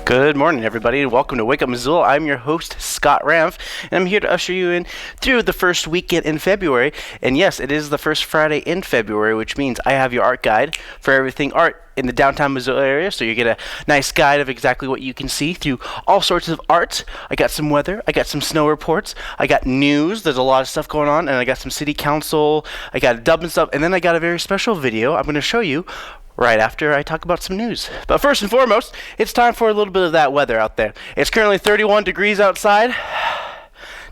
Good morning, everybody, and welcome to Wake Up Missoula. I'm your host, Scott Ramf, and I'm here to usher you in through the first weekend in February. And yes, it is the first Friday in February, which means I have your art guide for everything art in the downtown Missoula area, so you get a nice guide of exactly what you can see through all sorts of art. I got some weather, I got some snow reports, I got news, there's a lot of stuff going on, and I got some city council, I got a Dubbin stuff, and then I got a very special video I'm going to show you right after I talk about some news. But first and foremost, it's time for a little bit of that weather out there. It's currently 31 degrees outside.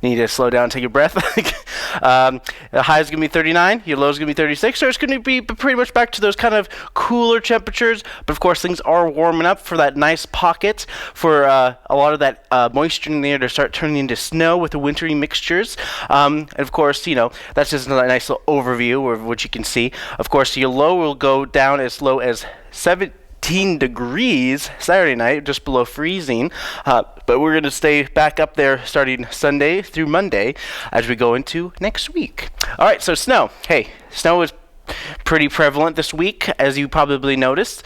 Need to slow down and take a breath. The high is going to be 39, your low is going to be 36, so it's going to be pretty much back to those kind of cooler temperatures. But of course, things are warming up for that nice pocket for a lot of that moisture in the air to start turning into snow with the wintry mixtures. And of course, you know, that's just a nice little overview of what you can see. Of course, your low will go down as low as 17 degrees Saturday night, just below freezing, but we're going to stay back up there starting Sunday through Monday as we go into next week. All right, so snow. Hey, snow is pretty prevalent this week, as you probably noticed.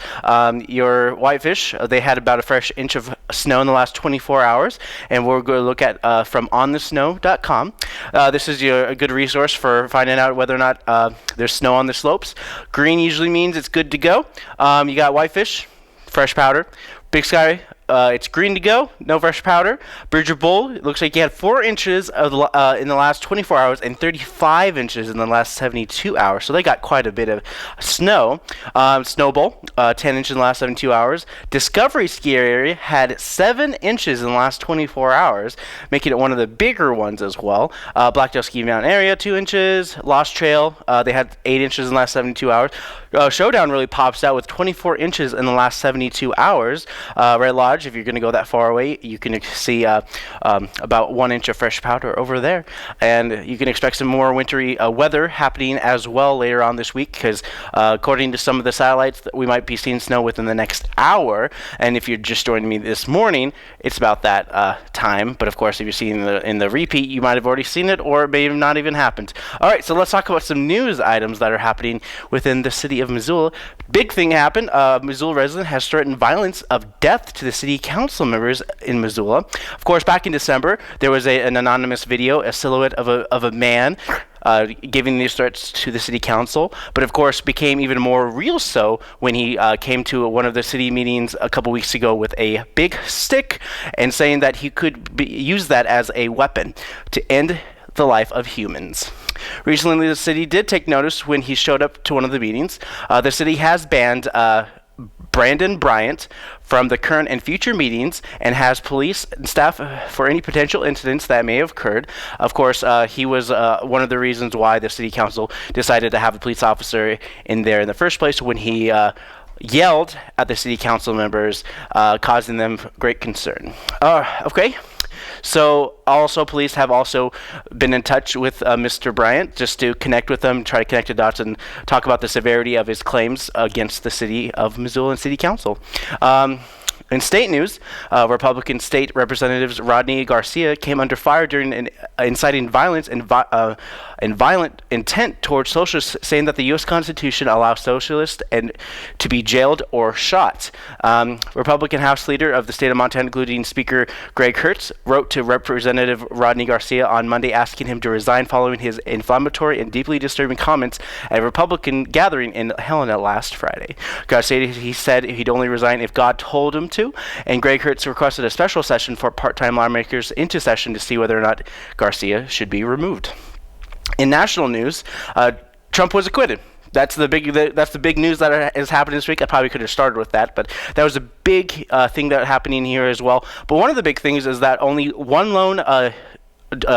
Your whitefish, they had about a fresh inch of snow in the last 24 hours, and we're going to look at from onthesnow.com. This is a good resource for finding out whether or not there's snow on the slopes. Green usually means it's good to go. You got whitefish, fresh powder. Big Sky, it's green to go, no fresh powder. Bridger Bull, it looks like you had 4 inches of in the last 24 hours and 35 inches in the last 72 hours. So they got quite a bit of snow. Snowball, 10 inches in the last 72 hours. Discovery Ski Area had 7 inches in the last 24 hours, making it one of the bigger ones as well. Blacktail Ski Mountain Area, 2 inches. Lost Trail, they had 8 inches in the last 72 hours. Showdown really pops out with 24 inches in the last 72 hours. Red Lodge, if you're going to go that far away, you can see about 1 inch of fresh powder over there. And you can expect some more wintry weather happening as well later on this week, because according to some of the satellites, we might be seeing snow within the next hour. And if you're just joining me this morning, it's about that time. But of course, if you're seeing in the repeat, you might have already seen it, or it may have not even happened. All right, so let's talk about some news items that are happening within the city of Missoula. Big thing happened. Missoula resident has threatened violence of death to the city council members in Missoula. Of course, back in December, there was an anonymous video, a silhouette of a man giving these threats to the city council, but of course became even more real so when he came to one of the city meetings a couple weeks ago with a big stick and saying that he could use that as a weapon to end the life of humans. Recently, the city did take notice when he showed up to one of the meetings. The city has banned Brandon Bryant from the current and future meetings and has police and staff for any potential incidents that may have occurred. Of course, he was one of the reasons why the city council decided to have a police officer in there in the first place when he yelled at the city council members, causing them great concern. Okay. So also police have also been in touch with Mr. Bryant just to connect with him, try to connect the dots and talk about the severity of his claims against the city of Missoula and city council. In state news, Republican state representatives Rodney Garcia came under fire during inciting violence and violent intent towards socialists, saying that the U.S. Constitution allows socialists to be jailed or shot. Republican House Leader of the state of Montana, including Speaker Greg Hertz, wrote to Representative Rodney Garcia on Monday asking him to resign following his inflammatory and deeply disturbing comments at a Republican gathering in Helena last Friday. Garcia, he said he'd only resign if God told him to, and Greg Hertz requested a special session for part-time lawmakers into session to see whether or not Garcia should be removed. In national news, Trump was acquitted. That's the big news that is happening this week. I probably could have started with that, but that was a big thing that happening here as well. But one of the big things is that only one lone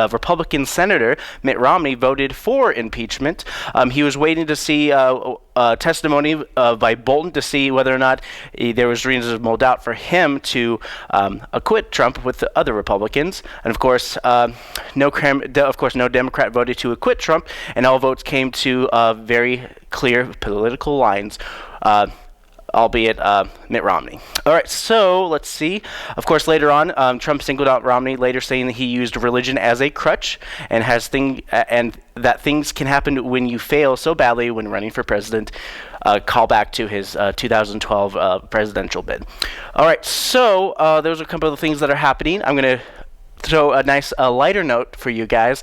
Republican Senator, Mitt Romney, voted for impeachment. He was waiting to see testimony by Bolton to see whether or not there was reasonable doubt for him to acquit Trump with the other Republicans. And of course, no Democrat voted to acquit Trump, and all votes came to very clear political lines. Albeit Mitt Romney. All right, so let's see. Of course, later on, Trump singled out Romney, later saying that he used religion as a crutch and that things can happen when you fail so badly when running for president. callback to his 2012 presidential bid. All right, so those are a couple of the things that are happening. I'm going to throw a nice lighter note for you guys.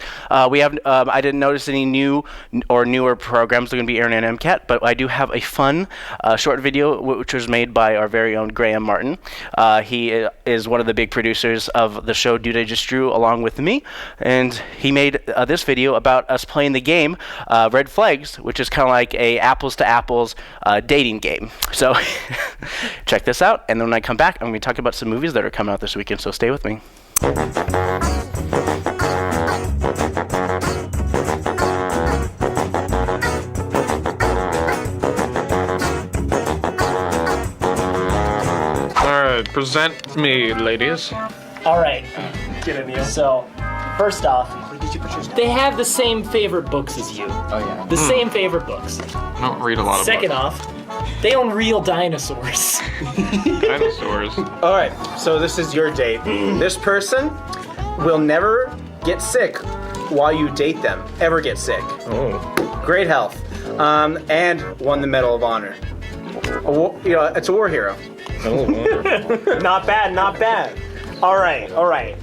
We have I didn't notice any new or newer programs that are going to be airing on MCAT, but I do have a fun short video which was made by our very own Graham Martin. He is one of the big producers of the show Dude I Just Drew along with me, and he made this video about us playing the game Red Flags, which is kind of like a apples to apples dating game. So check this out, and then when I come back, I'm going to talk about some movies that are coming out this weekend, so stay with me. Alright, present me, ladies. Alright. Get it, Neil. So, first off, they have the same favorite books as you. Oh, yeah. The same favorite books. I don't read a lot of Second books. off, they own real dinosaurs. Dinosaurs. All right, so this is your date. This person will never get sick while you date them. Ever get sick. Oh. Great health. And won the Medal of Honor. It's a war hero. Oh, wonderful. Not bad, not bad. All right.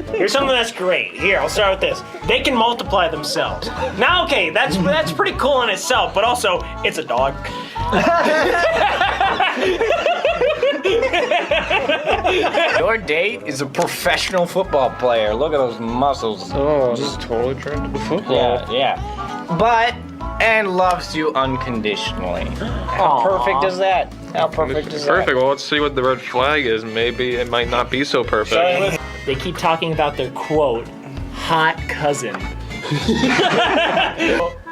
Here's something that's great. Here, I'll start with this. They can multiply themselves. Now, okay, that's pretty cool in itself, but also, it's a dog. Your date is a professional football player. Look at those muscles. Oh, just totally turned to football. Yeah. But, and loves you unconditionally. How perfect is that? How perfect is that? Perfect. Well, let's see what the red flag is. Maybe it might not be so perfect. They keep talking about their quote, hot cousin.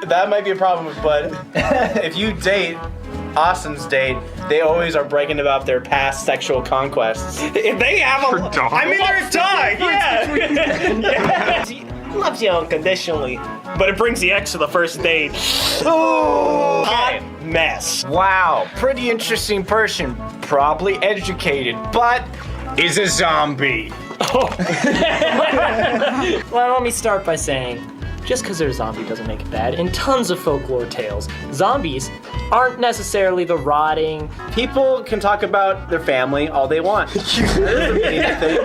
That might be a problem, but if you date Austin's date, they always are bragging about their past sexual conquests. If they have a... dog? I mean, they're a dog, yeah. He loves you unconditionally, but it brings the ex to the first date. Ooh. Hot mess. Wow, pretty interesting person. Probably educated, but is a zombie. Well, let me start by saying, just because they're a zombie doesn't make it bad. In tons of folklore tales, zombies aren't necessarily the rotting. People can talk about their family all they want. That doesn't mean anything.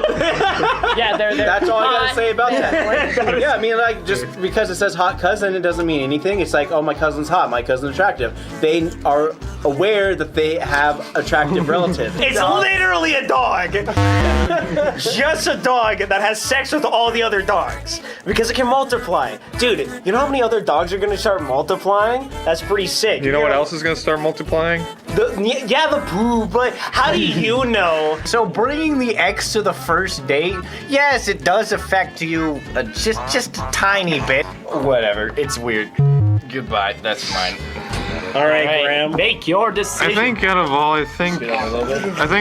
Yeah, they're That's all I gotta hot. say about that. Yeah, I mean, like, just because it says hot cousin, it doesn't mean anything. It's like, oh, my cousin's hot, my cousin's attractive. They are aware that they have attractive relatives. It's literally a dog. Just a dog that has sex with all the other dogs. Because it can multiply. Dude, you know how many other dogs are gonna start multiplying? That's pretty sick. You know what else is going to start multiplying? The poo, but how do you know? So bringing the ex to the first date, yes, it does affect you just a tiny bit. Whatever, it's weird. Goodbye, that's mine. All right, Graham. Make your decision. I think out of all, I think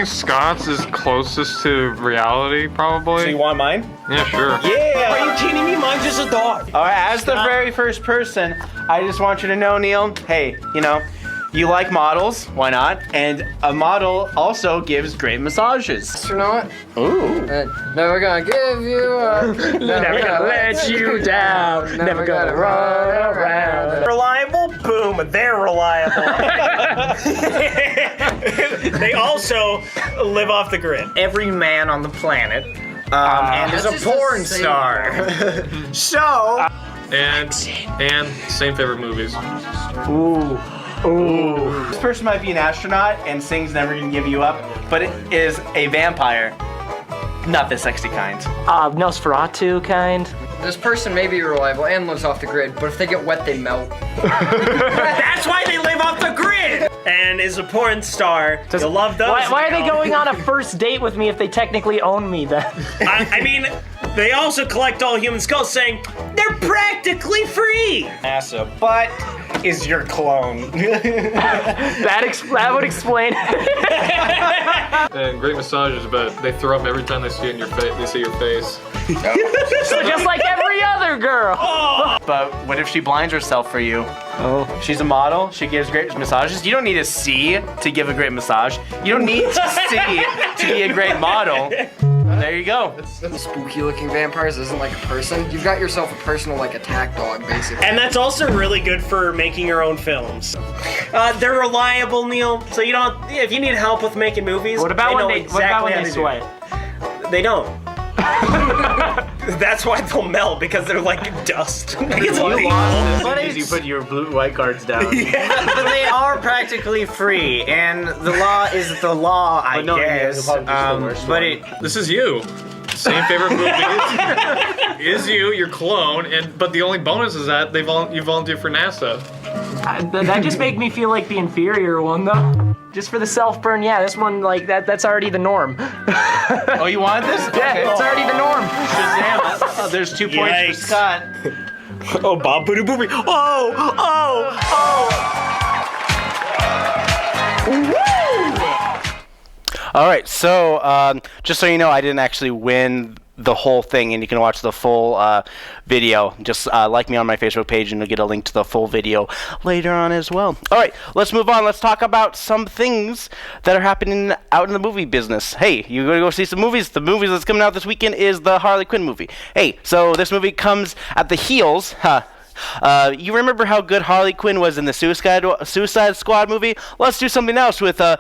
Scott's is closest to reality, probably. So you want mine? Yeah, sure. Yeah! Are you kidding me? Mine's just a dog. All right, as the very first person, I just want you to know, Neil, hey, you like models, why not? And a model also gives great massages. You know what? Ooh. Never gonna give you up. Never gonna let you down. Never gonna run around. Reliable? Boom, they're reliable. They also live off the grid. Every man on the planet and is a porn star. So, And same favorite movies. Ooh. This person might be an astronaut and sings Never Gonna Give You Up, but it is a vampire. Not the sexy kind. Nosferatu kind. This person may be reliable and lives off the grid, but if they get wet, they melt. That's why they live off the grid. And is a porn star. You'll love those. Why are they going on a first date with me if they technically own me then? I mean, they also collect all human skulls, saying they're practically free. NASA, but is your clone. that would explain. And great massages, but they throw up every time they see it in your face. They see your face. So just like every other girl. But what if she blinds herself for you? Oh. She's a model. She gives great massages. You don't need to see to give a great massage. You don't need to see to be a great model. there you go. Spooky looking vampires isn't like a person. You've got yourself a personal like attack dog, basically. And that's also really good for making your own films. They're reliable, Neil. So you don't. If you need help with making movies, What about when know they exactly how to do sweat? it. They don't. That's why they'll melt, because they're like dust. It's illegal. As you put your blue white cards down. But they are practically free, and the law is the law, I no, yeah, guess. the worst But one. it. This is you. Same favorite movie is you, your clone, but the only bonus is that you volunteer for NASA. That just make me feel like the inferior one, though. Just for the self-burn, yeah, this one, like, that's already the norm. Oh, you want this? Yeah, it's already the norm. Shazam. There's 2 points Yikes. for Scott. Oh, Bob Booty Boopy. Oh. All right, so just so you know, I didn't actually win the whole thing, and you can watch the full video. Just like me on my Facebook page, and you'll get a link to the full video later on as well. All right, let's move on. Let's talk about some things that are happening out in the movie business. Hey, you're going to go see some movies? The movie that's coming out this weekend is the Harley Quinn movie. Hey, so this movie comes at the heels, you remember how good Harley Quinn was in the Suicide Squad movie? Let's do something else with a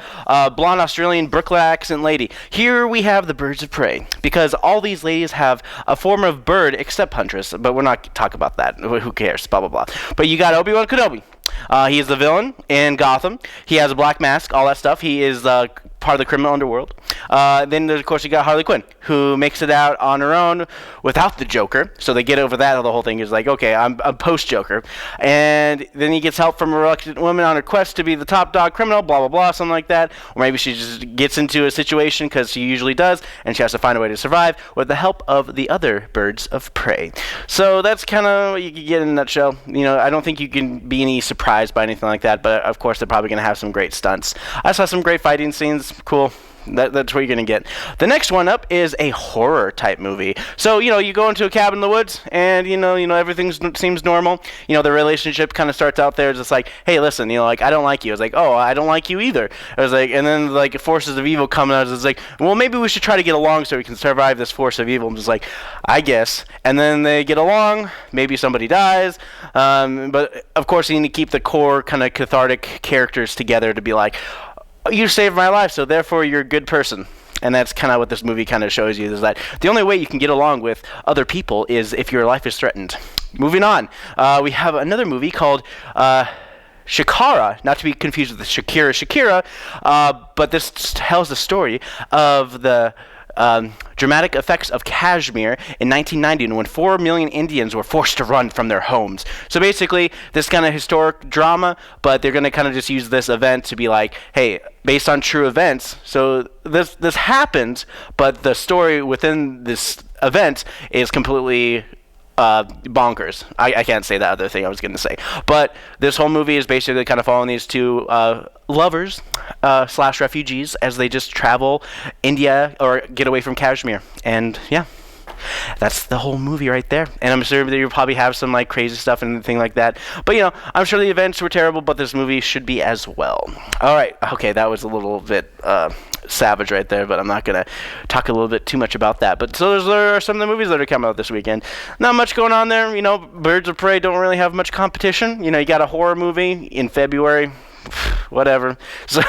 blonde Australian Brooklyn accent lady. Here we have the Birds of Prey, because all these ladies have a form of bird except Huntress, but we're not talking about that. Who cares? Blah, blah, blah. But you got Obi-Wan Kenobi. He is the villain in Gotham. He has a black mask, all that stuff. He is part of the criminal underworld. Then, of course, you got Harley Quinn, who makes it out on her own without the Joker. So they get over that. The whole thing is like, okay, I'm post-Joker. And then he gets help from a reluctant woman on her quest to be the top dog criminal, blah, blah, blah, something like that. Or maybe she just gets into a situation, because she usually does, and she has to find a way to survive with the help of the other Birds of Prey. So that's kind of what you can get in a nutshell. You know, I don't think you can be any surprised by anything like that, but of course they're probably going to have some great stunts. I saw some great fighting scenes. Cool. That's what you're going to get. The next one up is a horror type movie. So, you know, you go into a cabin in the woods, and, you know, everything seems normal. You know, the relationship kind of starts out there. It's just like, hey, listen, you know, like, I don't like you. It's like, oh, I don't like you either. I was like, and then, like, forces of evil come out. It's like, well, maybe we should try to get along so we can survive this force of evil. I'm just like, I guess. And then they get along. Maybe somebody dies. But, of course, you need to keep the core kind of cathartic characters together to be like, you saved my life, so therefore you're a good person. And that's kind of what this movie kind of shows you, is that the only way you can get along with other people is if your life is threatened. Moving on, we have another movie called Shakira, not to be confused with Shakira, but this tells the story of the dramatic effects of Kashmir in 1990, when 4 million Indians were forced to run from their homes. So basically, this kind of historic drama, but they're going to kind of just use this event to be like, hey, based on true events. So this happened, but the story within this event is completely bonkers. I can't say that other thing I was going to say. But this whole movie is basically kind of following these two lovers / refugees as they just travel India or get away from Kashmir. And yeah, that's the whole movie right there. And I'm sure that you'll probably have some like crazy stuff and thing like that. But you know, I'm sure the events were terrible, but this movie should be as well. All right. Okay, that was a little bit savage right there, but I'm not gonna talk a little bit too much about that. But so those are some of the movies that are coming out this weekend. Not much going on there. You know, Birds of Prey don't really have much competition. You know, you got a horror movie in February. Whatever. So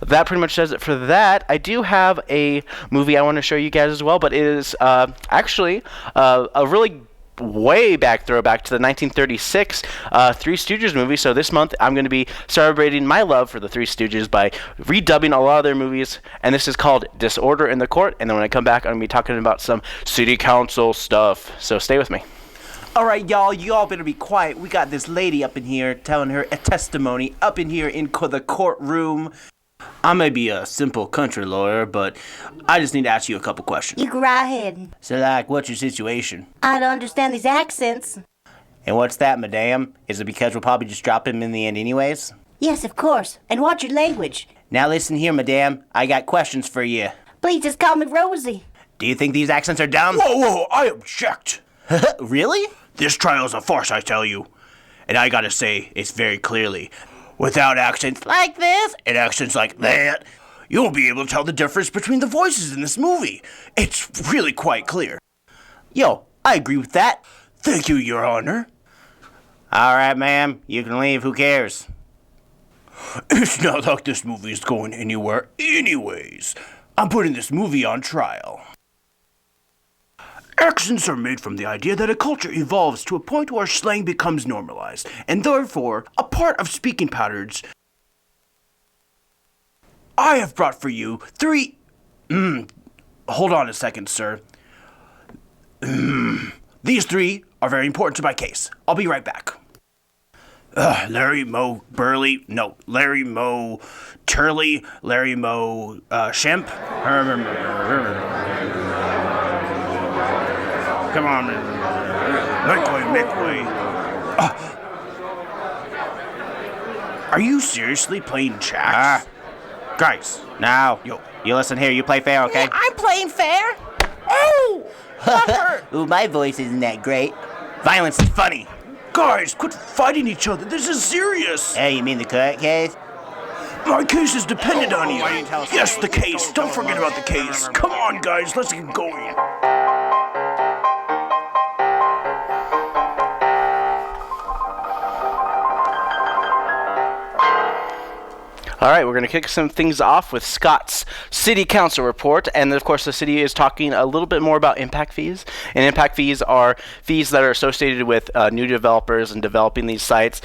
that pretty much does it for that. I do have a movie I want to show you guys as well, but it is actually a really way back throwback to the 1936 Three Stooges movie. So this month I'm going to be celebrating my love for the Three Stooges by redubbing a lot of their movies, and this is called Disorder in the Court. And then when I come back, I'm going to be talking about some city council stuff. So stay with me. All right, y'all better be quiet. We got this lady up in here telling her a testimony up in here in the courtroom. I may be a simple country lawyer, but I just need to ask you a couple questions. You go right ahead. So, like, what's your situation? I don't understand these accents. And what's that, madame? Is it because we'll probably just drop him in the end anyways? Yes, of course. And what's your language? Now listen here, madame. I got questions for you. Please just call me Rosie. Do you think these accents are dumb? Whoa, I object. Really? This trial's a farce, I tell you. And I gotta say, it's very clearly, without accents like this and accents like that, you won't be able to tell the difference between the voices in this movie. It's really quite clear. Yo, I agree with that. Thank you, Your Honor. All right, ma'am. You can leave. Who cares? It's not like this movie is going anywhere anyways. I'm putting this movie on trial. Accents are made from the idea that a culture evolves to a point where slang becomes normalized, and therefore a part of speaking patterns. I have brought for you 3... hold on a second, sir. These 3 are very important to my case. I'll be right back. Larry Moe Burley, no, Larry Moe Turley, Larry Moe Shemp. Come on, make way. Are you seriously playing chess? Guys, Now, yo, you listen here. You play fair, okay? I'm playing fair. oh, that hurt. Ooh, my voice isn't that great. Violence is funny. Guys, quit fighting each other. This is serious. Hey, you mean the court case? My case is dependent on you. Why didn't you tell us? Yes, the case. Don't forget about the case. Come on, guys, let's get going. All right, we're going to kick some things off with Scott's City Council report. And of course, the city is talking a little bit more about impact fees. And impact fees are fees that are associated with new developers and developing these sites.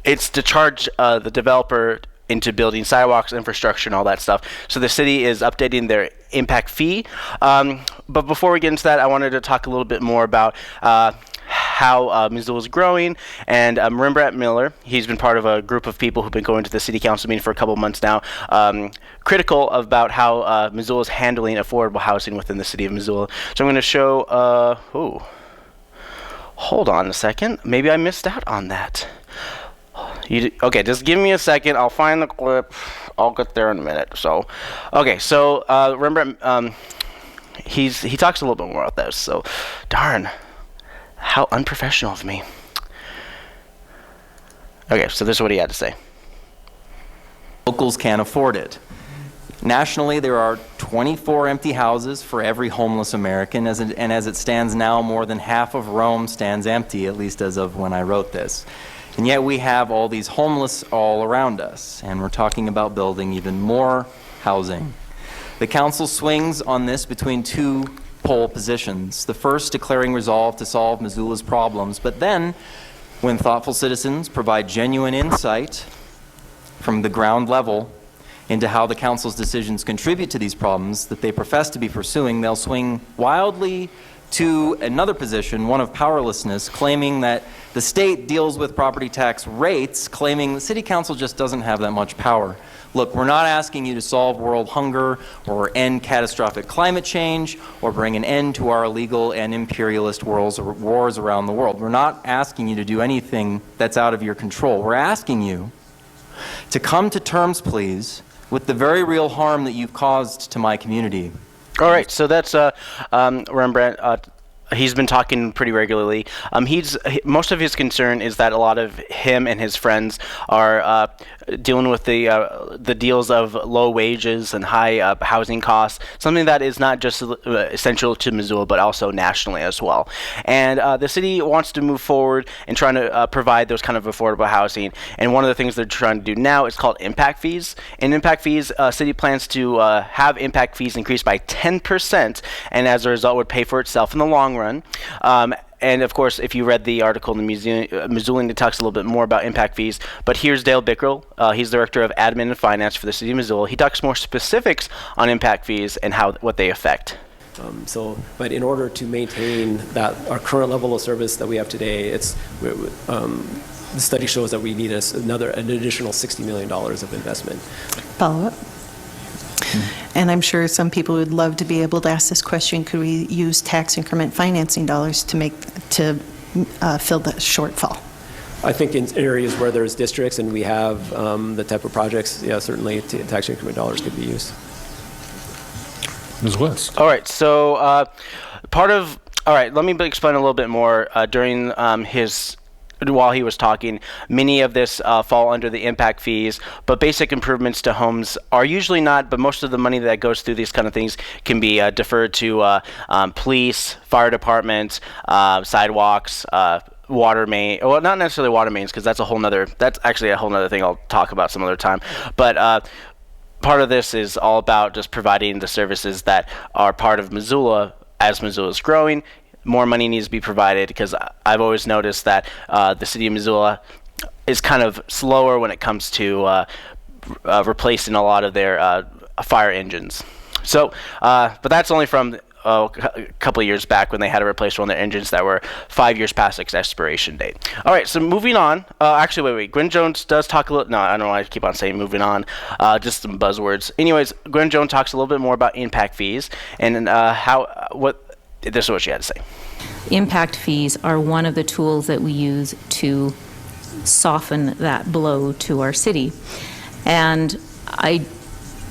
It's to charge the developer into building sidewalks, infrastructure, and all that stuff. So the city is updating their impact fee. But before we get into that, I wanted to talk a little bit more about how Missoula is growing, and Rembrandt Miller, he's been part of a group of people who've been going to the city council meeting for a couple months now, critical about how Missoula is handling affordable housing within the city of Missoula. So I'm going to show, hold on a second, maybe I missed out on that. Okay, just give me a second, I'll find the clip, I'll get there in a minute. So, okay, so Rembrandt, he talks a little bit more about this, so darn. How unprofessional of me. Okay, so this is what he had to say. Locals can't afford it. Nationally, there are 24 empty houses for every homeless American, and as it stands now, more than half of Rome stands empty, at least as of when I wrote this. And yet we have all these homeless all around us, and we're talking about building even more housing. The council swings on this between two pole positions. The first declaring resolve to solve Missoula's problems, but then when thoughtful citizens provide genuine insight from the ground level into how the council's decisions contribute to these problems that they profess to be pursuing, they'll swing wildly to another position, one of powerlessness, claiming that the state deals with property tax rates, claiming the city council just doesn't have that much power. Look, we're not asking you to solve world hunger or end catastrophic climate change or bring an end to our illegal and imperialist wars around the world. We're not asking you to do anything that's out of your control. We're asking you to come to terms, please, with the very real harm that you've caused to my community. All right, so that's Rembrandt. He's been talking pretty regularly. Most of his concern is that a lot of him and his friends are dealing with the deals of low wages and high housing costs, something that is not just essential to Missoula, but also nationally as well. And the city wants to move forward and trying to provide those kind of affordable housing. And one of the things they're trying to do now is called impact fees. And impact fees, city plans to have impact fees increased by 10%, and as a result would pay for itself in the long run. And of course, if you read the article in the Missoulian, it talks a little bit more about impact fees. But here's Dale Bickrell. He's Director of Admin and Finance for the City of Missoula. He talks more specifics on impact fees and what they affect. But in order to maintain our current level of service that we have today, the study shows that we need an additional $60 million of investment. Follow up. And I'm sure some people would love to be able to ask this question: could we use tax increment financing dollars to fill the shortfall? I think in areas where there's districts and we have the type of projects, yeah, certainly tax increment dollars could be used. Ms. West. All right, so all right, let me explain a little bit more. During his while he was talking, many of this fall under the impact fees, but basic improvements to homes are usually not, but most of the money that goes through these kind of things can be deferred to police, fire departments, sidewalks, water main, well, not necessarily water mains, because that's actually a whole nother thing I'll talk about some other time, but part of this is all about just providing the services that are part of Missoula. As Missoula is growing, more money needs to be provided, because I've always noticed that the city of Missoula is kind of slower when it comes to replacing a lot of their fire engines. So, but that's only from a couple of years back when they had to replace one of their engines that were 5 years past its expiration date. All right, so moving on. Actually, wait. Gwen Jones does talk a little. No, I don't know why I keep on saying moving on. Just some buzzwords. Anyways, Gwen Jones talks a little bit more about impact fees and this is what she had to say. Impact fees are one of the tools that we use to soften that blow to our city. And I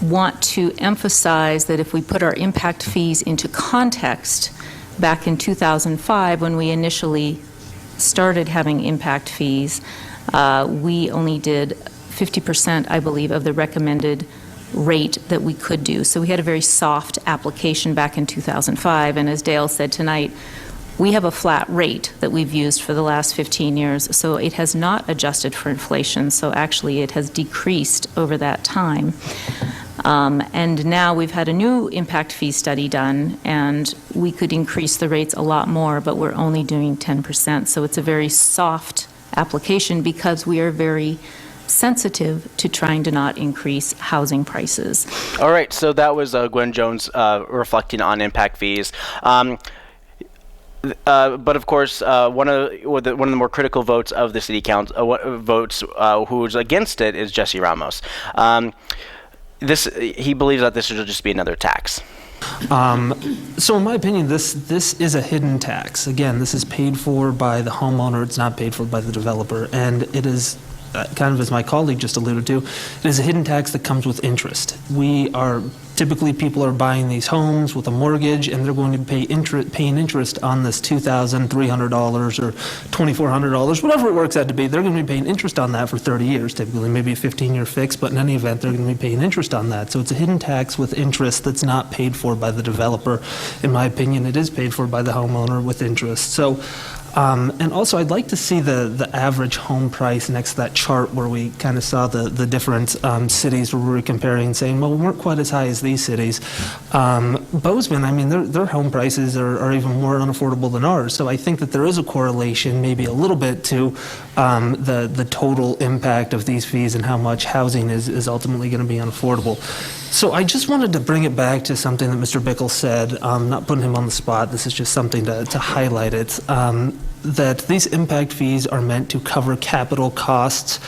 want to emphasize that if we put our impact fees into context, back in 2005, when we initially started having impact fees, we only did 50%, I believe, of the recommended rate that we could do. So we had a very soft application back in 2005, and as Dale said tonight, we have a flat rate that we've used for the last 15 years, so it has not adjusted for inflation, so actually it has decreased over that time. And now we've had a new impact fee study done, and we could increase the rates a lot more, but we're only doing 10%, so it's a very soft application because we are very sensitive to trying to not increase housing prices. All right, so that was Gwen Jones reflecting on impact fees. But of course, one of the more critical votes of the city council who's against it is Jesse Ramos. He believes that this should just be another tax. So in my opinion, this is a hidden tax. Again, this is paid for by the homeowner. It's not paid for by the developer, and it is kind of as my colleague just alluded to, it is a hidden tax that comes with interest. Typically people are buying these homes with a mortgage, and they're going to paying interest on this $2,300 or $2,400, whatever it works out to be. They're going to be paying interest on that for 30 years, typically, maybe a 15-year fix, but in any event, they're going to be paying interest on that. So it's a hidden tax with interest that's not paid for by the developer. In my opinion, it is paid for by the homeowner with interest. So. And also, I'd like to see the average home price next to that chart where we kind of saw the different cities where we were comparing, saying, well, we weren't quite as high as these cities. Bozeman, I mean, their home prices are even more unaffordable than ours. So I think that there is a correlation, maybe a little bit, to the total impact of these fees and how much housing is ultimately going to be unaffordable. So I just wanted to bring it back to something that Mr. Bickle said, not putting him on the spot, this is just something to highlight it, that these impact fees are meant to cover capital costs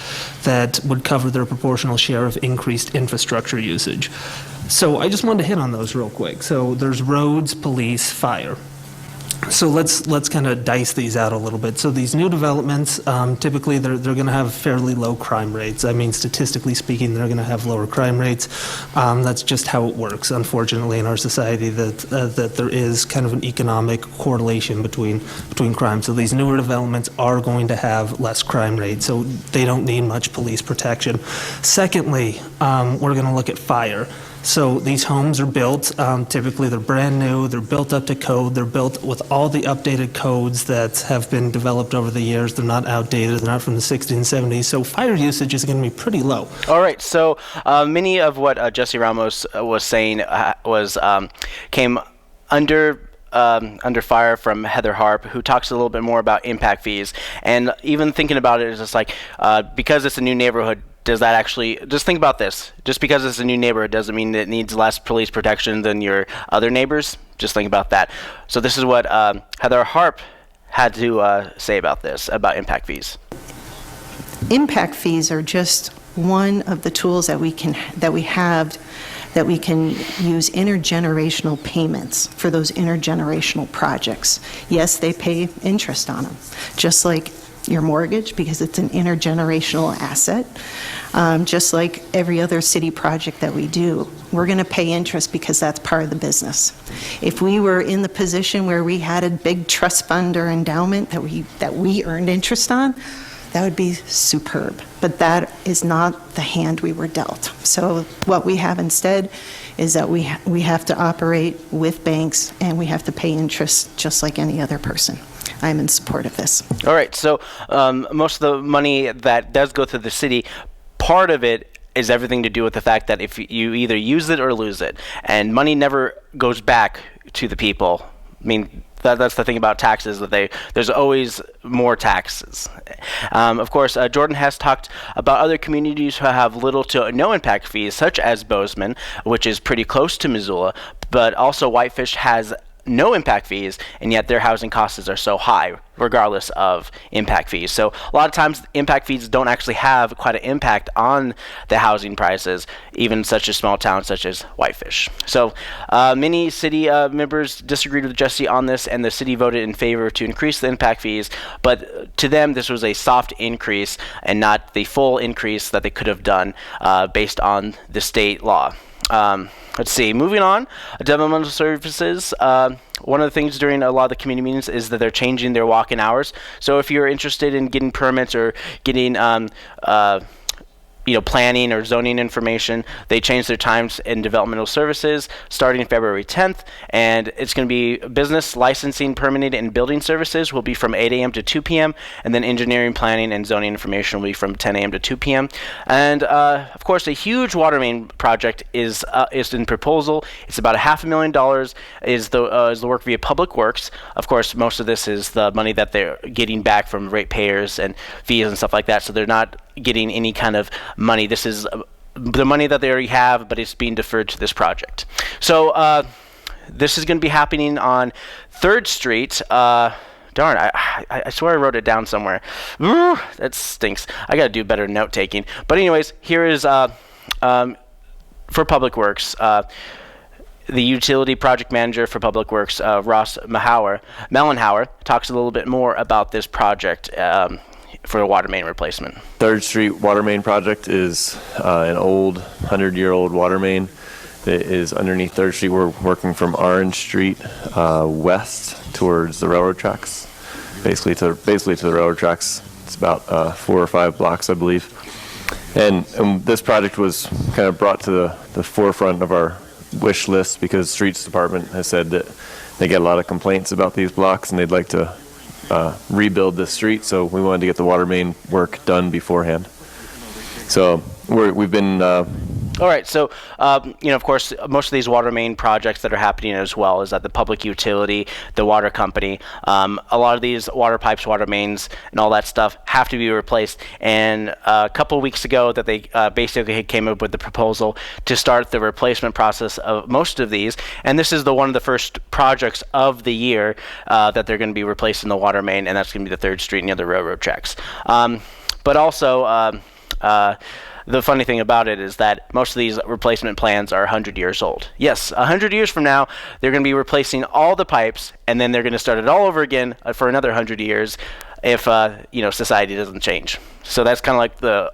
that would cover their proportional share of increased infrastructure usage. So I just wanted to hit on those real quick. So there's roads, police, fire. So let's kind of dice these out a little bit. So these new developments, typically they're going to have fairly low crime rates. I mean, statistically speaking, they're going to have lower crime rates. That's just how it works, unfortunately, in our society, that there is kind of an economic correlation between crime. So these newer developments are going to have less crime rates, so they don't need much police protection. Secondly, we're going to look at fire. So these homes are built, typically they're brand new, they're built up to code, they're built with all the updated codes that have been developed over the years. They're not outdated, they're not from the 60s and 70s, so fire usage is going to be pretty low. All right, so many of what Jesse Ramos was saying came under fire from Heather Harp, who talks a little bit more about impact fees. And even thinking about it is just like, because it's a new neighborhood, does that actually, just think about this, just because it's a new neighborhood doesn't mean it needs less police protection than your other neighbors. Just think about that. So this is what Heather Harp had to say about this, about impact fees. Impact fees are just one of the tools that we can use intergenerational payments for those intergenerational projects. Yes, they pay interest on them, just like your mortgage because it's an intergenerational asset. Just like every other city project that we do, we're going to pay interest because that's part of the business. If we were in the position where we had a big trust fund or endowment that we earned interest on, that would be superb. But that is not the hand we were dealt. So what we have instead is that we have to operate with banks and we have to pay interest just like any other person. I'm in support of this. All right, so most of the money that does go to the city, part of it is everything to do with the fact that if you either use it or lose it, and money never goes back to the people. I mean, that's the thing about taxes, that there's always more taxes. Of course, Jordan has talked about other communities who have little to no impact fees, such as Bozeman, which is pretty close to Missoula, but also Whitefish has no impact fees, and yet their housing costs are so high regardless of impact fees. So a lot of times impact fees don't actually have quite an impact on the housing prices, even such a small town such as Whitefish. So many city members disagreed with Jesse on this, and the city voted in favor to increase the impact fees, but to them this was a soft increase and not the full increase that they could have done based on the state law. Let's see, moving on, developmental services. One of the things during a lot of the community meetings is that they're changing their walk-in hours. So if you're interested in getting permits or getting planning or zoning information, they changed their times in developmental services starting February 10th, and it's going to be business, licensing, permitting, and building services will be from 8 a.m. to 2 p.m., and then engineering, planning, and zoning information will be from 10 a.m. to 2 p.m. And of course, a huge water main project is in proposal. It's about $500,000 is the work via Public Works. Of course, most of this is the money that they're getting back from ratepayers and fees and stuff like that, so they're not getting any kind of money. This is the money that they already have, but it's being deferred to this project. So this is going to be happening on 3rd Street. Darn, I swear I wrote it down somewhere. Ooh, that stinks. I got to do better note taking. But anyways, here is for Public Works. The utility project manager for Public Works, Ross Mellenhauer, talks a little bit more about this project for a water main replacement. 3rd Street water main project is an old 100-year-old water main that is underneath 3rd Street. We're working from Orange Street west towards the railroad tracks, basically to the railroad tracks. It's about 4 or 5 blocks, I believe. And this project was kind of brought to the forefront of our wish list because Streets Department has said that they get a lot of complaints about these blocks and they'd like to rebuild this street, so we wanted to get the water main work done beforehand. So we've been all right, so of course, most of these water main projects that are happening as well is that the public utility, the water company, a lot of these water pipes, water mains, and all that stuff have to be replaced. And a couple of weeks ago, that they basically came up with the proposal to start the replacement process of most of these. And this is one of the first projects of the year that they're going to be replacing the water main, and that's going to be the 3rd Street and the other railroad tracks. But also, the funny thing about it is that most of these replacement plans are 100 years old. Yes, 100 years from now, they're going to be replacing all the pipes, and then they're going to start it all over again for another 100 years if society doesn't change. So that's kind of like the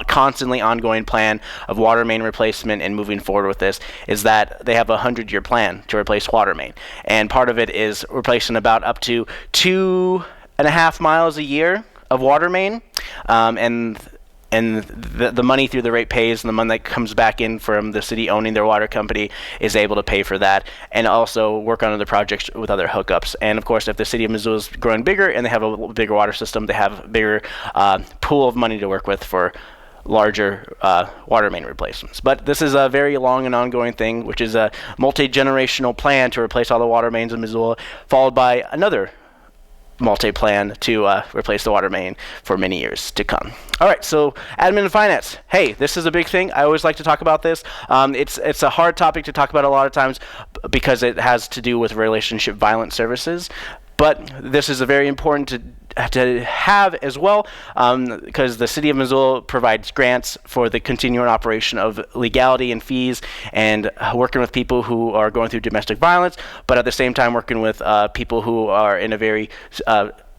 constantly ongoing plan of water main replacement and moving forward with this is that they have a 100-year plan to replace water main. And part of it is replacing about up to 2.5 miles a year of water main, and the money through the ratepayers and the money that comes back in from the city owning their water company is able to pay for that, and also work on other projects with other hookups. And of course, if the city of Missoula is growing bigger and they have a bigger water system, they have a bigger pool of money to work with for larger water main replacements. But this is a very long and ongoing thing, which is a multi-generational plan to replace all the water mains in Missoula, followed by another multi-plan to replace the water main for many years to come. All right, so admin and finance. Hey, this is a big thing. I always like to talk about this. It's a hard topic to talk about a lot of times because it has to do with relationship violence services. But this is a very important to have as well, because the city of Missoula provides grants for the continuing operation of legality and fees, and working with people who are going through domestic violence, but at the same time working with people who are in a very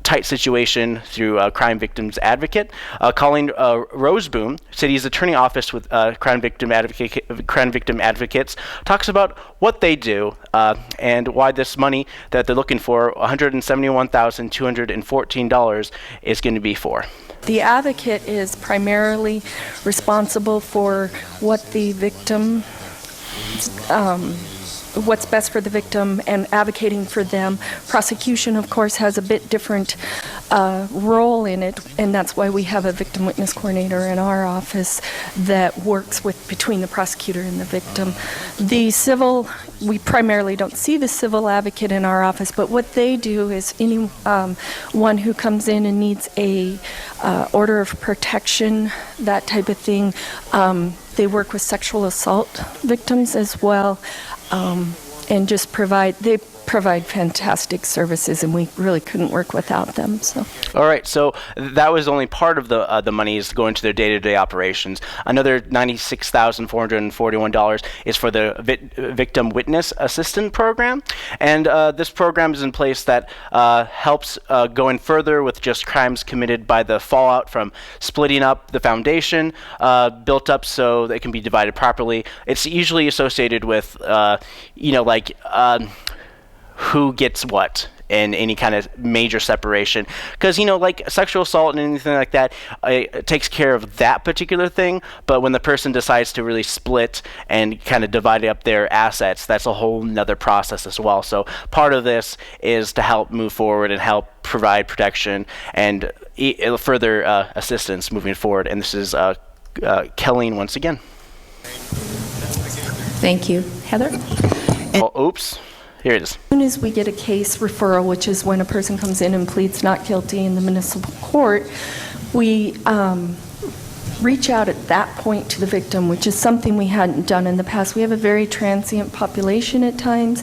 tight situation through Crime Victims Advocate. Colleen Roseboom, city's attorney office with crime victim advocates, talks about what they do and why this money that they're looking for, $171,214, is going to be for. The advocate is primarily responsible for what the victim, what's best for the victim and advocating for them. Prosecution, of course, has a bit different role in it, and that's why we have a victim witness coordinator in our office that works between the prosecutor and the victim. The civil, we primarily don't see the civil advocate in our office, but what they do is anyone who comes in and needs a order of protection, that type of thing, they work with sexual assault victims as well, and just provide fantastic services, and we really couldn't work without them. So. All right, so that was only part of the monies going to their day-to-day operations. Another $96,441 is for the Victim Witness Assistant Program, and this program is in place that helps going further with just crimes committed by the fallout from splitting up the foundation, built up so they can be divided properly. It's usually associated with, who gets what in any kind of major separation, because like sexual assault and anything like that, it takes care of that particular thing, but when the person decides to really split and kind of divide up their assets, that's a whole nother process as well. So part of this is to help move forward and help provide protection and further assistance moving forward, and this is Kelleen once again. Thank you. Heather? Oops. Here it is. As soon as we get a case referral, which is when a person comes in and pleads not guilty in the municipal court, we reach out at that point to the victim, which is something we hadn't done in the past. We have a very transient population at times.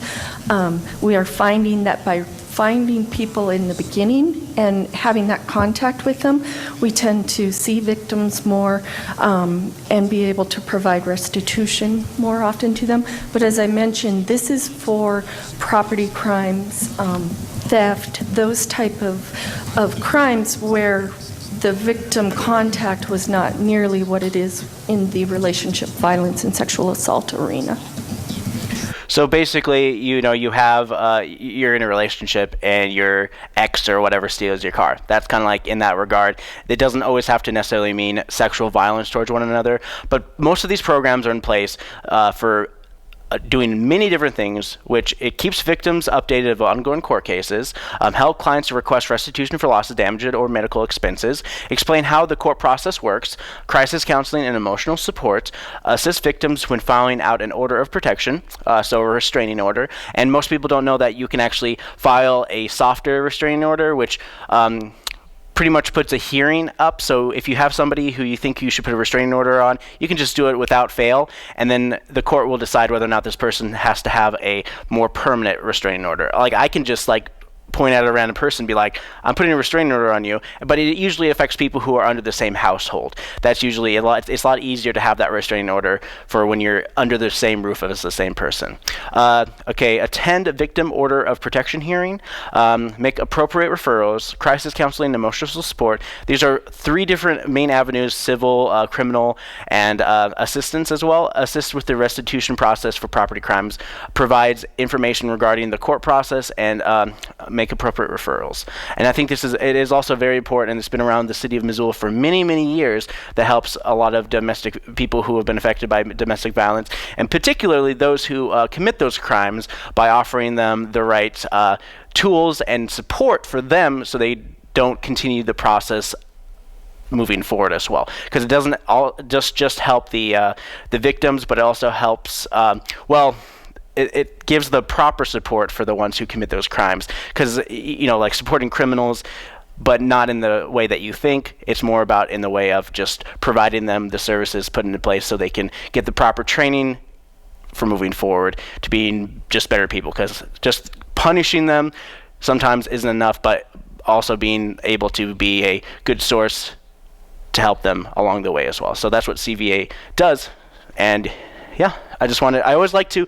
We are finding that by finding people in the beginning and having that contact with them, we tend to see victims more and be able to provide restitution more often to them. But as I mentioned, this is for property crimes, theft, those type of crimes where the victim contact was not nearly what it is in the relationship violence and sexual assault arena. So basically, you have you're in a relationship and your ex or whatever steals your car. That's kind of like in that regard. It doesn't always have to necessarily mean sexual violence towards one another, but most of these programs are in place for doing many different things, which it keeps victims updated of ongoing court cases, help clients to request restitution for losses, damages, or medical expenses, explain how the court process works, crisis counseling and emotional support, assist victims when filing out an order of protection, so a restraining order. And most people don't know that you can actually file a softer restraining order, which pretty much puts a hearing up. So if you have somebody who you think you should put a restraining order on, you can just do it without fail, and then the court will decide whether or not this person has to have a more permanent restraining order. Like, I can just point at a random person and be like, I'm putting a restraining order on you, but it usually affects people who are under the same household. That's usually it's a lot easier to have that restraining order for when you're under the same roof as the same person. Attend a victim order of protection hearing, make appropriate referrals, crisis counseling, and emotional support. These are 3 different main avenues: civil, criminal, and assistance as well. Assist with the restitution process for property crimes, provides information regarding the court process, and make appropriate referrals. And I think it is also very important, and it's been around the city of Missoula for many, many years, that helps a lot of domestic people who have been affected by domestic violence, and particularly those who commit those crimes, by offering them the right tools and support for them so they don't continue the process moving forward as well. Because it doesn't just help the victims, but it also helps, it gives the proper support for the ones who commit those crimes. Because, like supporting criminals, but not in the way that you think. It's more about in the way of just providing them the services put into place so they can get the proper training for moving forward to being just better people. Because just punishing them sometimes isn't enough, but also being able to be a good source to help them along the way as well. So that's what CVA does. And yeah, I always like to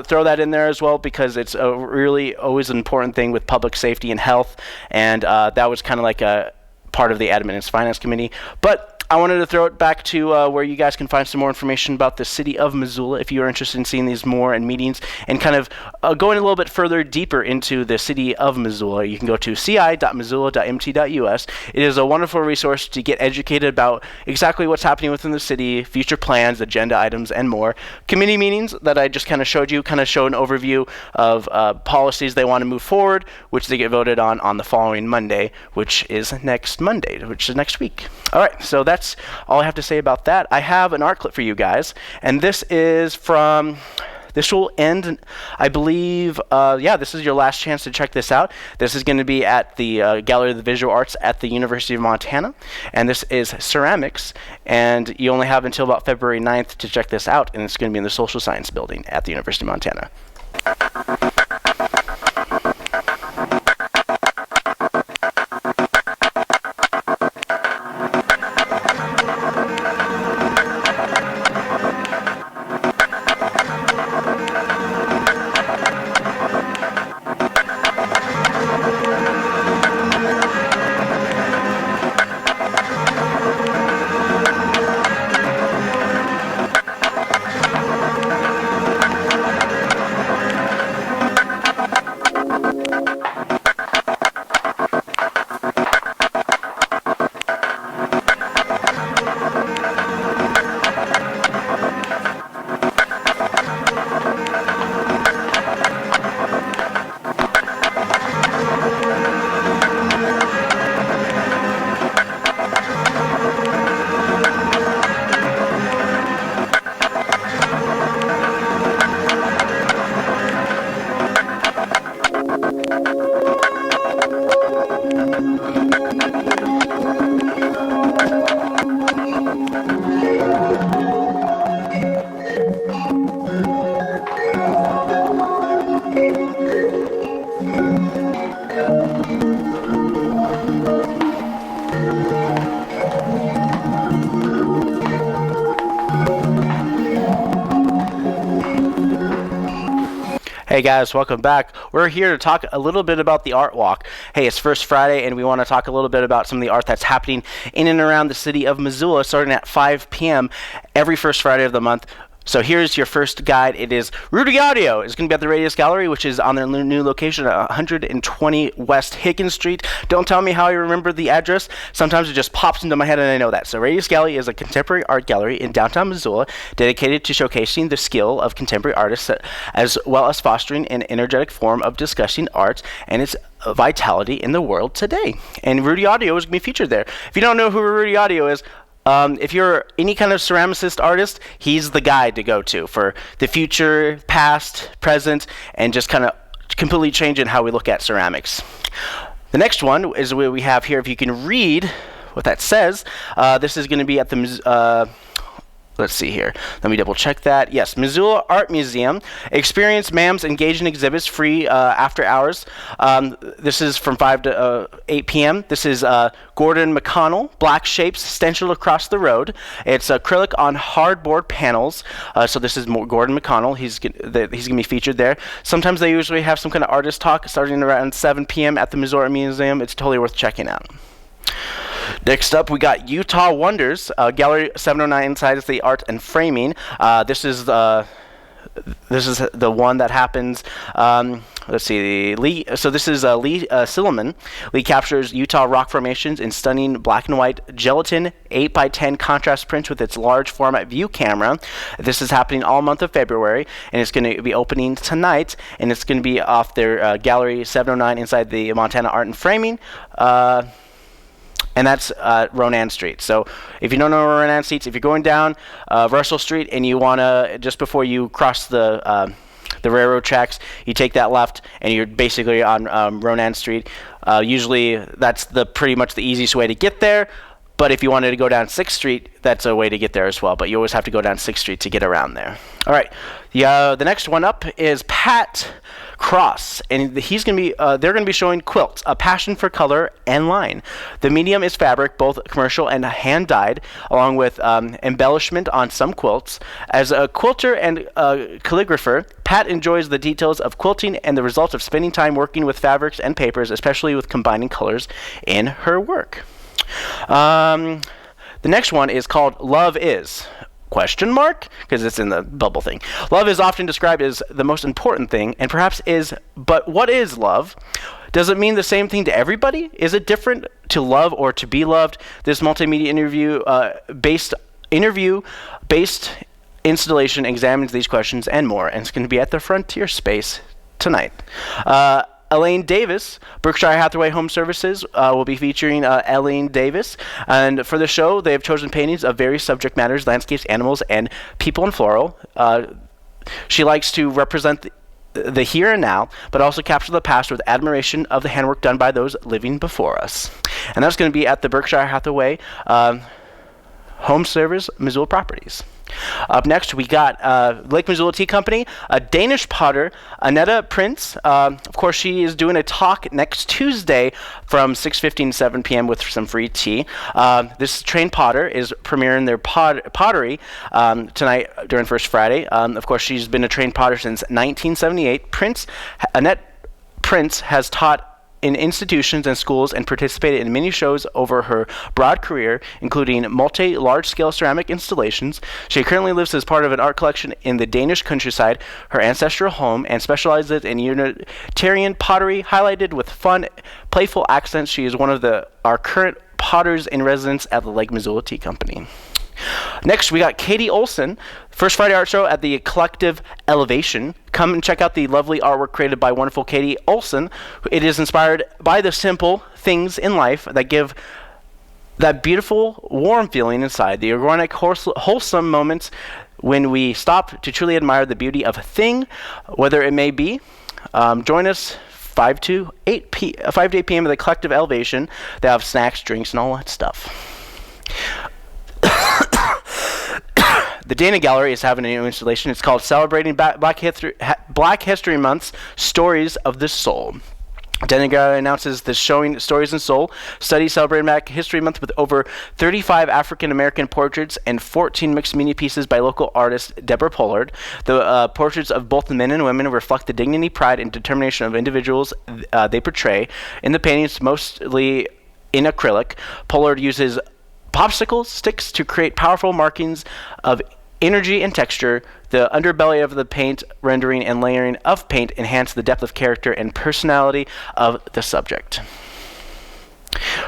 throw that in there as well because it's a really always an important thing with public safety and health, and that was kind of like a part of the Admin and Finance Committee. But I wanted to throw it back to where you guys can find some more information about the city of Missoula if you are interested in seeing these more in meetings and kind of going a little bit further deeper into the city of Missoula. You can go to ci.missoula.mt.us. It is a wonderful resource to get educated about exactly what's happening within the city, future plans, agenda items, and more. Committee meetings that I just kind of showed you kind of show an overview of policies they want to move forward, which they get voted on the following Monday, which is next Monday, which is next week. All right, so that's all I have to say about that. I have an art clip for you guys, and this will end, I believe, this is your last chance to check this out. This is going to be at the Gallery of the Visual Arts at the University of Montana, and this is ceramics, and you only have until about February 9th to check this out, and it's going to be in the Social Science Building at the University of Montana. Hey guys, welcome back. We're here to talk a little bit about the Art Walk. Hey, it's First Friday, and we want to talk a little bit about some of the art that's happening in and around the city of Missoula, starting at 5 p.m. every first Friday of the month. So here's your first guide. It is Rudy Audio. It's going to be at the Radius Gallery, which is on their new location at 120 West Higgins Street. Don't tell me how I remember the address. Sometimes it just pops into my head and I know that. So Radius Gallery is a contemporary art gallery in downtown Missoula dedicated to showcasing the skill of contemporary artists as well as fostering an energetic form of discussing art and its vitality in the world today. And Rudy Audio is going to be featured there. If you don't know who Rudy Audio is, if you're any kind of ceramicist artist, he's the guy to go to for the future, past, present, and just kind of completely changing how we look at ceramics. The next one is what we have here. If you can read what that says, this is going to be at the let's see here. Let me double check that. Yes, Missoula Art Museum. Experience MAM's engaging exhibits free after hours. This is from 5 to 8 p.m. This is Gordon McConnell, Black Shapes Stenciled Across the Road. It's acrylic on hardboard panels. So this is Gordon McConnell. He's going to be featured there. Sometimes they usually have some kind of artist talk starting around 7 p.m. at the Missoula Art Museum. It's totally worth checking out. Next up, we got Utah Wonders, Gallery 709 inside is the art and framing. This is the one that happens. Let's see, Lee. So this is Lee Silliman. Lee captures Utah rock formations in stunning black and white gelatin 8x10 contrast prints with its large format view camera. This is happening all month of February, and it's going to be opening tonight. And it's going to be off their Gallery 709 inside the Montana Art and Framing. And that's Ronan Street. So if you don't know where Ronan Street, if you're going down Russell Street and you want to, just before you cross the railroad tracks, you take that left and you're basically on Ronan Street. Usually that's pretty much the easiest way to get there. But if you wanted to go down 6th Street, that's a way to get there as well. But you always have to go down 6th Street to get around there. All right. The next one up is Pat Cross, and he's going to be. They're going to be showing quilts, a passion for color and line. The medium is fabric, both commercial and hand dyed, along with embellishment on some quilts. As a quilter and calligrapher, Pat enjoys the details of quilting and the results of spending time working with fabrics and papers, especially with combining colors in her work. The next one is called Love Is. Question mark? Because it's in the bubble thing. Love is often described as the most important thing, and perhaps is, but what is love? Does it mean the same thing to everybody? Is it different to love or to be loved? This multimedia interview-based installation examines these questions and more, and it's going to be at the Frontier Space tonight. Elaine Davis, Berkshire Hathaway Home Services, will be featuring Elaine Davis. And for the show, they have chosen paintings of various subject matters, landscapes, animals, and people in floral. She likes to represent the here and now, but also capture the past with admiration of the handwork done by those living before us. And that's going to be at the Berkshire Hathaway Home Service Missoula Properties. Up next, we got Lake Missoula Tea Company, a Danish potter, Annette Prince. Of course, she is doing a talk next Tuesday from 6:15 to 7 p.m. with some free tea. This trained potter is premiering their pottery tonight during First Friday. Of course, she's been a trained potter since 1978. Annette Prince has taught in institutions and schools and participated in many shows over her broad career, including large-scale ceramic installations. She currently lives as part of an art collection in the Danish countryside, her ancestral home, and specializes in Unitarian pottery, highlighted with fun, playful accents. She is one of our current potters in residence at the Lake Missoula Tea Company. Next, we got Katie Olson, First Friday Art Show at the Collective Elevation. Come and check out the lovely artwork created by wonderful Katie Olson. It is inspired by the simple things in life that give that beautiful, warm feeling inside, the organic, wholesome moments when we stop to truly admire the beauty of a thing, whether it may be. Join us 5 to 8 p.m. at the Collective Elevation. They have snacks, drinks, and all that stuff. The Dana Gallery is having a new installation. It's called Celebrating Black History Month's Stories of the Soul. Dana Gallery announces this showing Stories in Soul study celebrating Black History Month with over 35 African-American portraits and 14 mixed media pieces by local artist Deborah Pollard. The portraits of both men and women reflect the dignity, pride, and determination of individuals they portray. In the paintings, mostly in acrylic, Pollard uses popsicle sticks to create powerful markings of energy and texture. The underbelly of the paint, rendering and layering of paint enhance the depth of character and personality of the subject.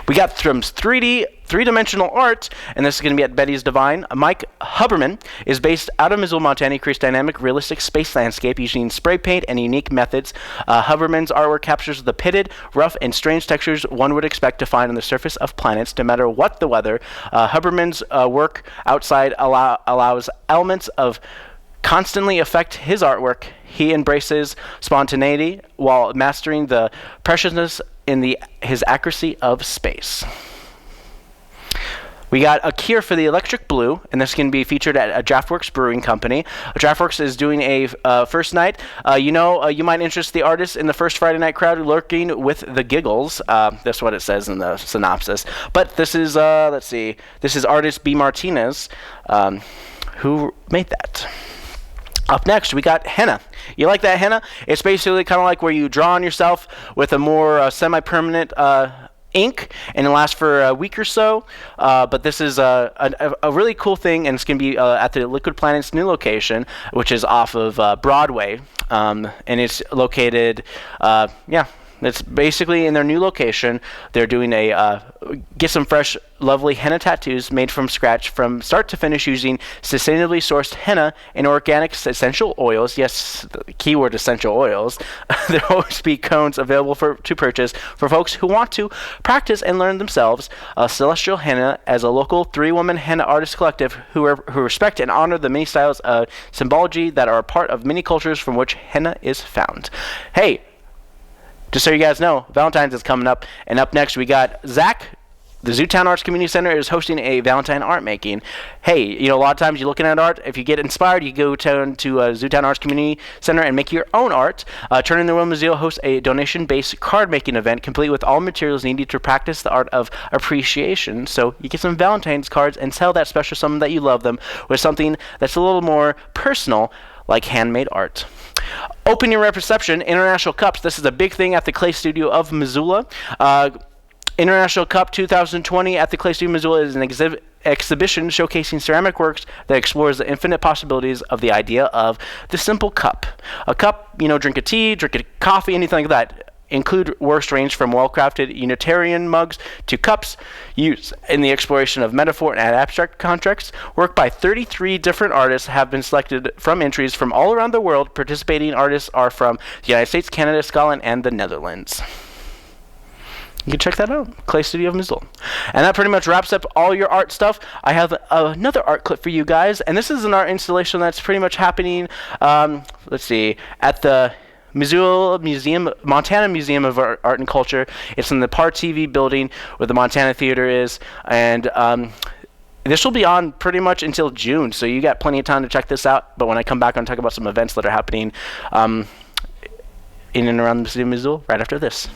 We got from three-dimensional art, and this is going to be at Betty's Divine. Mike Huberman is based out of Missoula, Montana. He creates dynamic, realistic space landscape using spray paint and unique methods. Huberman's artwork captures the pitted, rough, and strange textures one would expect to find on the surface of planets, no matter what the weather. Huberman's work outside allows elements of constantly affect his artwork. He embraces spontaneity while mastering the preciousness in his accuracy of space. We got a cure for the electric blue, and this can be featured at a Draftworks Brewing Company. Draftworks is doing a first night. You might interest the artists in the first Friday night crowd lurking with the giggles. That's what it says in the synopsis. But this is, this is artist B. Martinez, who made that. Up next, we got henna. You like that henna? It's basically kind of like where you draw on yourself with a more semi-permanent ink, and it lasts for a week or so. But this is a really cool thing, and it's going to be at the Liquid Planet's new location, which is off of Broadway, and it's located, it's basically in their new location. They're doing get some fresh, lovely henna tattoos made from scratch from start to finish using sustainably sourced henna and organic essential oils. Yes, the keyword essential oils. There will always be cones available to purchase for folks who want to practice and learn themselves. Celestial Henna, as a local 3-woman henna artist collective who respect and honor the many styles of symbology that are a part of many cultures from which henna is found. Hey, just so you guys know, Valentine's is coming up, and up next we got Zach the Zootown Arts Community Center is hosting a Valentine art making. Hey, a lot of times you're looking at art. If you get inspired, you go to Zootown Arts Community Center and make your own art. Turn in the World Museum hosts a donation-based card making event complete with all materials needed to practice the art of appreciation. So you get some Valentine's cards and tell that special someone that you love them with something that's a little more personal, like handmade art. Open your reception, International Cups. This is a big thing at the Clay Studio of Missoula. International Cup 2020 at the Clay Studio Missoula is an exhibition showcasing ceramic works that explores the infinite possibilities of the idea of the simple cup. A cup, drink a tea, drink a coffee, anything like that. Include works range from well-crafted Unitarian mugs to cups used in the exploration of metaphor and abstract contexts. Work by 33 different artists have been selected from entries from all around the world. Participating artists are from the United States, Canada, Scotland, and the Netherlands. You can check that out, Clay Studio of Missoula. And that pretty much wraps up all your art stuff. I have another art clip for you guys, and this is an art installation that's pretty much happening, at the Missoula Museum, Montana Museum of Art and Culture. It's in the Par TV building where the Montana Theater is, and this will be on pretty much until June, so you got plenty of time to check this out. But when I come back, I'm going to talk about some events that are happening in and around the city of Missoula right after this.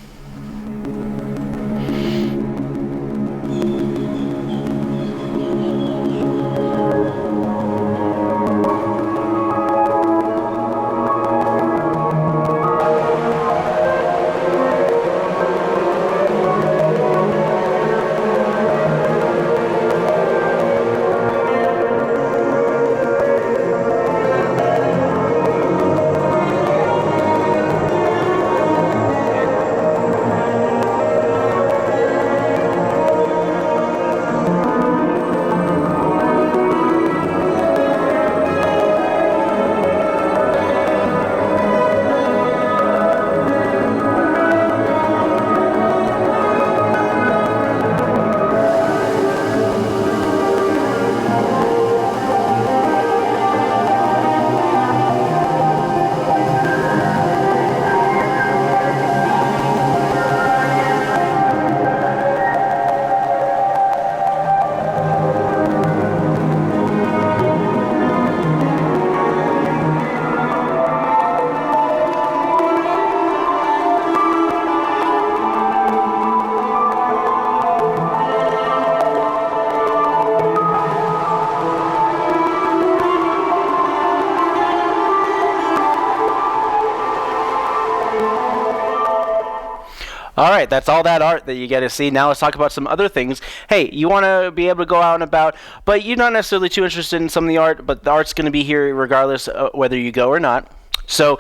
All right, that's all that art that you get to see. Now let's talk about some other things. Hey, you want to be able to go out and about, but you're not necessarily too interested in some of the art, but the art's going to be here regardless of whether you go or not. So,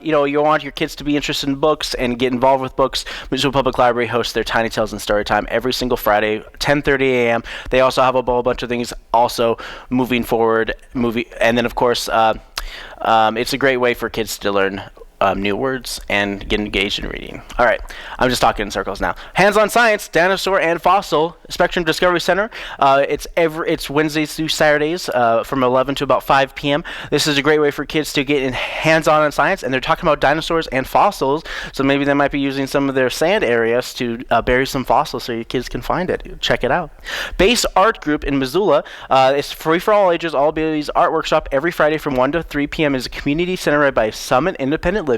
you want your kids to be interested in books and get involved with books. Missoula Public Library hosts their Tiny Tales and Story Time every single Friday, 10:30 a.m. They also have a whole bunch of things also moving forward. And then, of course, it's a great way for kids to learn new words and get engaged in reading. All right, I'm just talking in circles now. Hands-on Science, Dinosaur and Fossil, Spectrum Discovery Center. It's Wednesdays through Saturdays from 11 to about 5 p.m. This is a great way for kids to get in hands-on science, and they're talking about dinosaurs and fossils, so maybe they might be using some of their sand areas to bury some fossils so your kids can find it. Check it out. Base Art Group in Missoula. It's free for all ages, all abilities art workshop every Friday from 1 to 3 p.m. is a community center run by Summit Independent Living.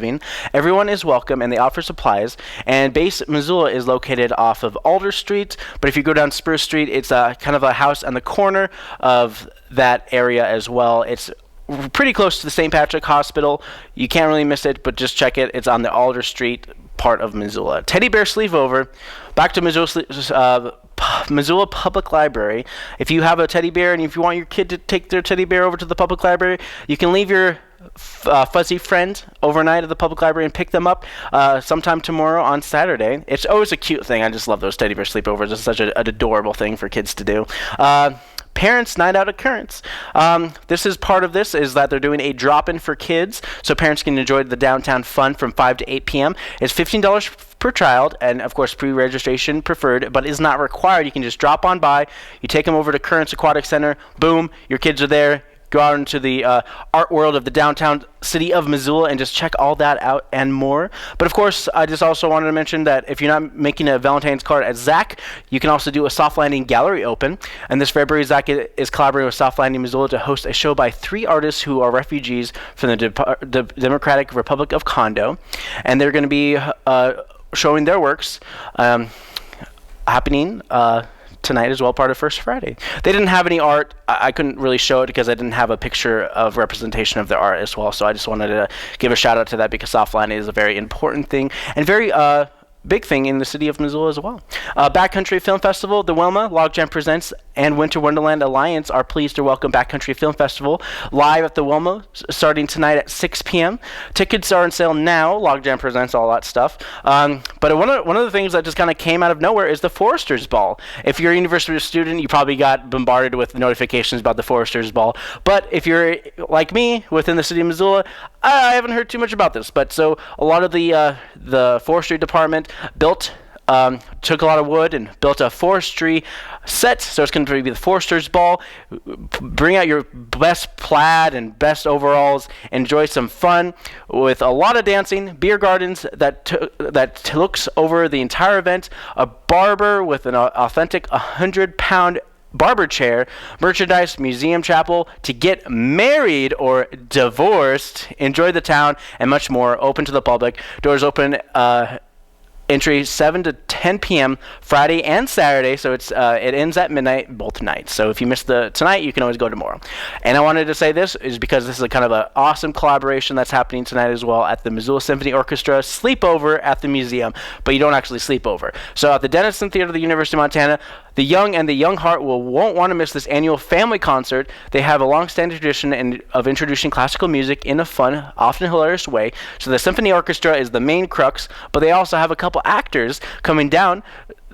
Everyone is welcome, and they offer supplies. And Base Missoula is located off of Alder Street, but if you go down Spruce Street, it's kind of a house on the corner of that area as well. It's pretty close to the St. Patrick Hospital. You can't really miss it, but just check it. It's on the Alder Street part of Missoula. Teddy Bear Sleepover. Back to Missoula Public Library. If you have a teddy bear and if you want your kid to take their teddy bear over to the public library, you can leave your fuzzy friend overnight at the public library and pick them up sometime tomorrow on Saturday. It's always a cute thing. I just love those teddy bear sleepovers. It's such an adorable thing for kids to do. Parents Night Out Occurrence. This is part of this is that they're doing a drop-in for kids, so parents can enjoy the downtown fun from 5 to 8 p.m. It's $15 per child, and of course pre-registration preferred, but is not required. You can just drop on by. You take them over to Currents Aquatic Center. Boom, your kids are there. go out into the art world of the downtown city of Missoula and just check all that out and more. But of course, I just also wanted to mention that if you're not making a Valentine's card at Zach, you can also do a Soft Landing Gallery Open. And this February, Zach is collaborating with Soft Landing Missoula to host a show by 3 artists who are refugees from the Democratic Republic of Congo. And they're going to be showing their works happening tonight as well, part of First Friday. They didn't have any art. I couldn't really show it because I didn't have a picture of representation of their art as well, so I just wanted to give a shout out to that because Soft Landing is a very important thing and very big thing in the city of Missoula as well. Backcountry Film Festival, the Wilma, Logjam Presents, and Winter Wonderland Alliance are pleased to welcome Backcountry Film Festival live at the Wilma starting tonight at 6 p.m. Tickets are on sale now. Logjam Presents, all that stuff. But one of the things that just kind of came out of nowhere is the Foresters Ball. If you're a university student, you probably got bombarded with notifications about the Foresters Ball. But if you're like me within the city of Missoula, I haven't heard too much about this. But so a lot of the forestry department took a lot of wood and built a forestry set, so it's going to be the Forester's Ball. Bring out your best plaid and best overalls. Enjoy some fun with a lot of dancing, beer gardens that looks over the entire event, a barber with an authentic 100-pound barber chair, merchandise, museum chapel, to get married or divorced, enjoy the town, and much more. Open to the public. Doors open entry 7 to 10 p.m. Friday and Saturday, so it ends at midnight both nights. So if you missed tonight, you can always go tomorrow. And I wanted to say this is because this is a kind of an awesome collaboration that's happening tonight as well at the Missoula Symphony Orchestra sleepover at the museum, but you don't actually sleep over. So at the Denison Theater of the University of Montana, the young and the young heart won't want to miss this annual family concert. They have a long-standing tradition of introducing classical music in a fun, often hilarious way. So the symphony orchestra is the main crux, but they also have a couple actors coming down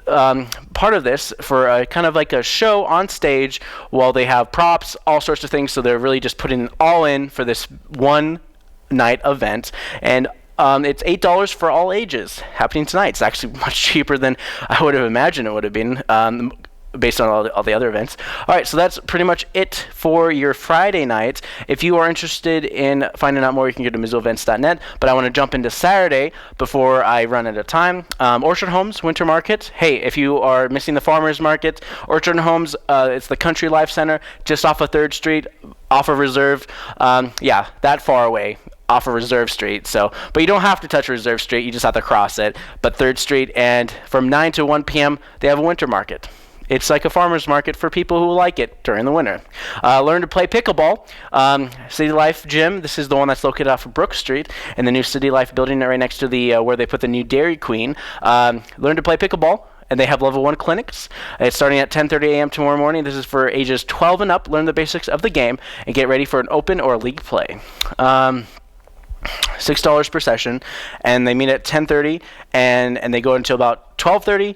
part of this for kind of like a show on stage while they have props, all sorts of things. So they're really just putting all in for this one night event. And it's $8 for all ages, happening tonight. It's actually much cheaper than I would have imagined it would have been based on all the other events. All right, so that's pretty much it for your Friday night. If you are interested in finding out more, you can go to MissoulaEvents.net, but I want to jump into Saturday before I run out of time. Orchard Homes Winter Market. Hey, if you are missing the Farmers Market, Orchard Homes, it's the Country Life Center just off of 3rd Street, off of Reserve. Yeah, that far away. Off of Reserve Street, but you don't have to touch Reserve Street, you just have to cross it. But 3rd Street, and from 9 to 1 p.m. they have a winter market. It's like a farmer's market for people who like it during the winter. Learn to play pickleball. City Life Gym, this is the one that's located off of Brook Street, and the new City Life building right next to the where they put the new Dairy Queen. Learn to play pickleball. And they have level 1 clinics. It's starting at 10:30 a.m. tomorrow morning. This is for ages 12 and up. Learn the basics of the game and get ready for an open or league play. $6 per session, and they meet at 10:30 and they go until about 12:30.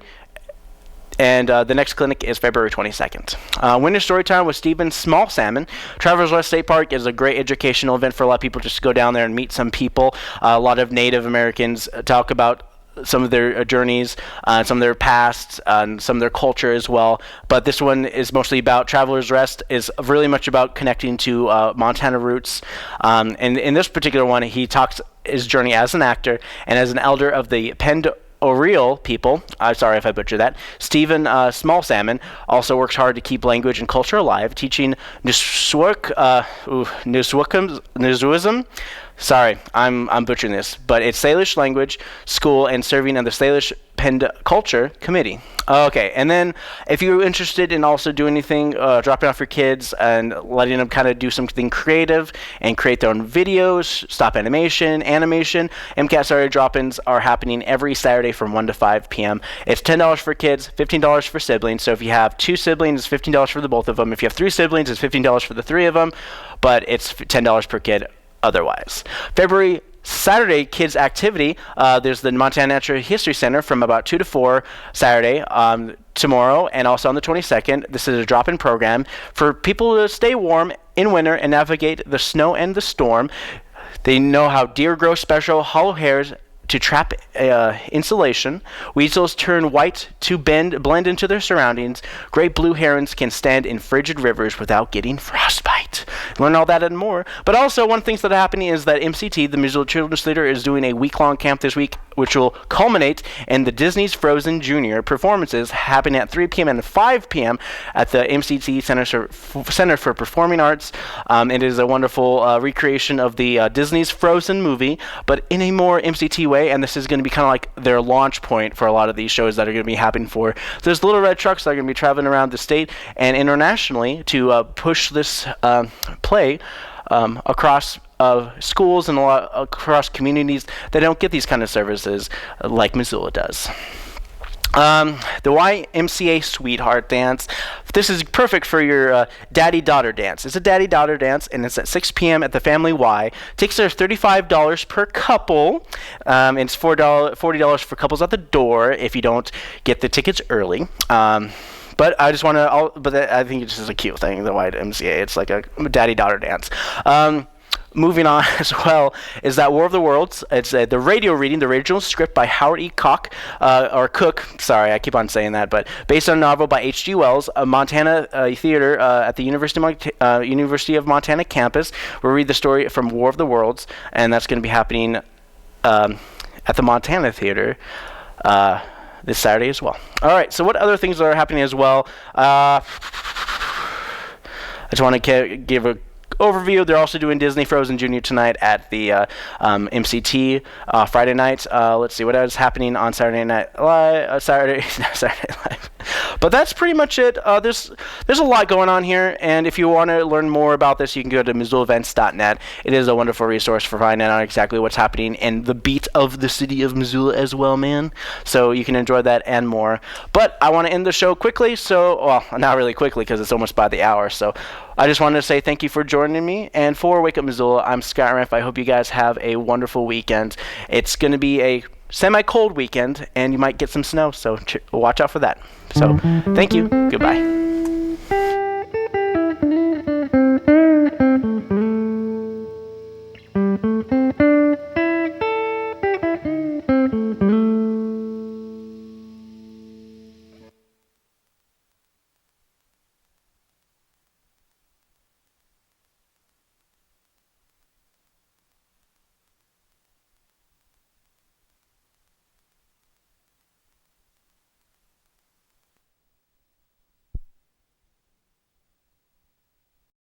And the next clinic is February 22nd. Winter Storytime with Stephen Small Salmon. Travelers West State Park is a great educational event for a lot of people just to go down there and meet some people. A lot of Native Americans talk about some of their journeys, some of their past, and some of their culture as well. But this one is mostly about Traveler's Rest, is really much about connecting to Montana roots. And in this particular one, he talks his journey as an actor and as an elder of the Oriole people. Sorry if I butchered that. Stephen Small Salmon also works hard to keep language and culture alive, teaching Nuswickim. Sorry, I'm butchering this, but it's Salish language school and serving on the Salish Pend Culture Committee. Okay, and then if you're interested in also doing anything, dropping off your kids and letting them kind of do something creative and create their own videos, stop animation, MCAT Saturday drop-ins are happening every Saturday from 1 to 5 p.m. It's $10 for kids, $15 for siblings. So if you have 2 siblings, it's $15 for the both of them. If you have 3 siblings, it's $15 for the 3 of them, but it's $10 per kid otherwise. February Saturday kids activity, there's the Montana Natural History Center from about 2 to 4 Saturday tomorrow, and also on the 22nd. This is a drop-in program for people to stay warm in winter and navigate the snow and the storm. They know how deer grow special hollow hairs to trap insulation. Weasels turn white to blend into their surroundings. Great blue herons can stand in frigid rivers without getting frostbite. Learn all that and more. But also, one of the things that are happening is that MCT, the Missoula Children's Theater, is doing a week-long camp this week, which will culminate in the Disney's Frozen Junior performances happening at 3 p.m. and 5 p.m. at the MCT Center for Performing Arts. It is a wonderful recreation of the Disney's Frozen movie, but in a more MCT way, and this is going to be kind of like their launch point for a lot of these shows that are going to be happening for. There's little red trucks that are going to be traveling around the state and internationally to push this play across schools and across communities that don't get these kind of services like Missoula does. The YMCA Sweetheart Dance. This is perfect for your daddy-daughter dance. It's a daddy-daughter dance, and it's at 6 p.m. at the Family Y. Tickets are $35 per couple. It's $40 for couples at the door if you don't get the tickets early. But I just want to. But I think it's just a cute thing. The YMCA. It's like a daddy-daughter dance. Moving on as well is that War of the Worlds. It's the radio reading, the original script by Howard E. Cook. Sorry, I keep on saying that, but based on a novel by H.G. Wells, a Montana theater at the University of Montana campus. We'll read the story from War of the Worlds, and that's going to be happening at the Montana Theater this Saturday as well. All right, so what other things are happening as well? I just want to give a overview. They're also doing Disney Frozen Junior tonight at the MCT Friday night. Let's see what else is happening on Saturday Night Live. Saturday Live. But that's pretty much it. There's a lot going on here, and if you want to learn more about this, you can go to MissoulaEvents.net. It is a wonderful resource for finding out exactly what's happening in the beat of the city of Missoula as well, man. So you can enjoy that and more. But I want to end the show quickly, well, not really quickly because it's almost by the hour. So I just wanted to say thank you for joining me. And for Wake Up Missoula, I'm Scott Ramp. I hope you guys have a wonderful weekend. It's going to be a semi-cold weekend, and you might get some snow, so watch out for that. So thank you. Goodbye.